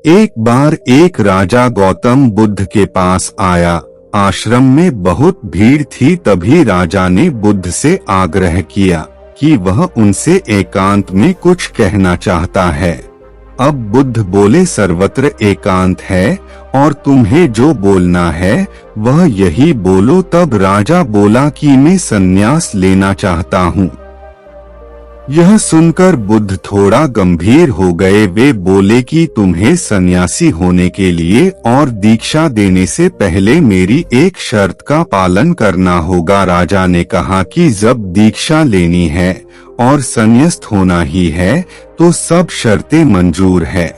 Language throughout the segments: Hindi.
एक बार एक राजा गौतम बुद्ध के पास आया। आश्रम में बहुत भीड़ थी। तभी राजा ने बुद्ध से आग्रह किया कि वह उनसे एकांत में कुछ कहना चाहता है। अब बुद्ध बोले, सर्वत्र एकांत है और तुम्हें जो बोलना है वह यही बोलो। तब राजा बोला कि मैं संन्यास लेना चाहता हूँ। यह सुनकर बुद्ध थोड़ा गंभीर हो गए। वे बोले कि तुम्हें सन्यासी होने के लिए और दीक्षा देने से पहले मेरी एक शर्त का पालन करना होगा। राजा ने कहा कि जब दीक्षा लेनी है और संन्यास्त होना ही है तो सब शर्तें मंजूर है।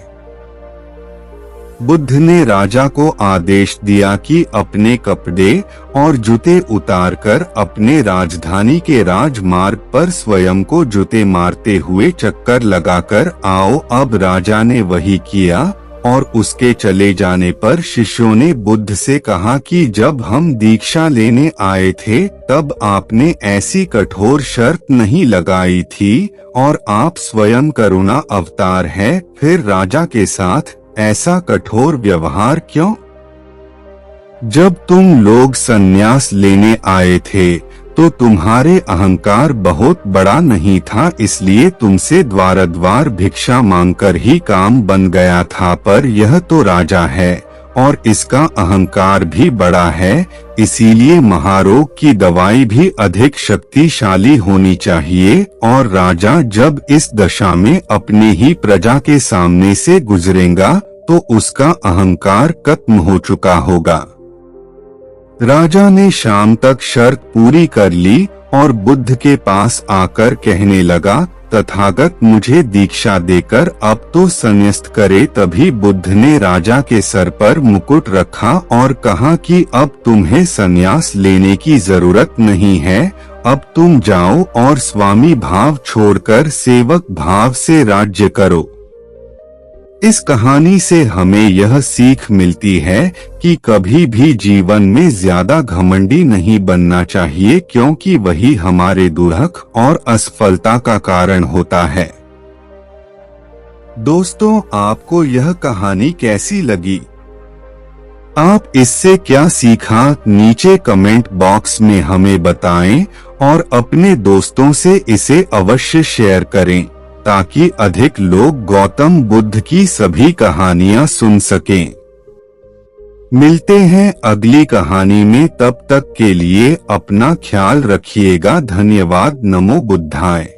बुद्ध ने राजा को आदेश दिया कि अपने कपड़े और जूते उतारकर अपने राजधानी के राजमार्ग पर स्वयं को जूते मारते हुए चक्कर लगाकर आओ। अब राजा ने वही किया और उसके चले जाने पर शिष्यों ने बुद्ध से कहा कि जब हम दीक्षा लेने आए थे तब आपने ऐसी कठोर शर्त नहीं लगाई थी और आप स्वयं करुणा अवतार हैं, फिर राजा के साथ ऐसा कठोर व्यवहार क्यों? जब तुम लोग संन्यास लेने आए थे तो तुम्हारे अहंकार बहुत बड़ा नहीं था, इसलिए तुमसे द्वार द्वार भिक्षा मांगकर ही काम बन गया था। पर यह तो राजा है और इसका अहंकार भी बड़ा है, इसीलिए महारोग की दवाई भी अधिक शक्तिशाली होनी चाहिए। और राजा जब इस दशा में अपनी ही प्रजा के सामने से गुजरेगा तो उसका अहंकार खत्म हो चुका होगा। राजा ने शाम तक शर्त पूरी कर ली और बुद्ध के पास आकर कहने लगा, तथागत मुझे दीक्षा देकर अब तो संन्यास्त करे। तभी बुद्ध ने राजा के सर पर मुकुट रखा और कहा कि अब तुम्हें संन्यास लेने की जरूरत नहीं है, अब तुम जाओ और स्वामी भाव छोड़कर सेवक भाव से राज्य करो। इस कहानी से हमें यह सीख मिलती है कि कभी भी जीवन में ज्यादा घमंडी नहीं बनना चाहिए, क्योंकि वही हमारे दुर्लभ और असफलता का कारण होता है। दोस्तों, आपको यह कहानी कैसी लगी? आप इससे क्या सीखा? नीचे कमेंट बॉक्स में हमें बताएं और अपने दोस्तों से इसे अवश्य शेयर करें ताकि अधिक लोग गौतम बुद्ध की सभी कहानियां सुन सकें। मिलते हैं अगली कहानी में, तब तक के लिए अपना ख्याल रखिएगा। धन्यवाद। नमो बुद्धाय।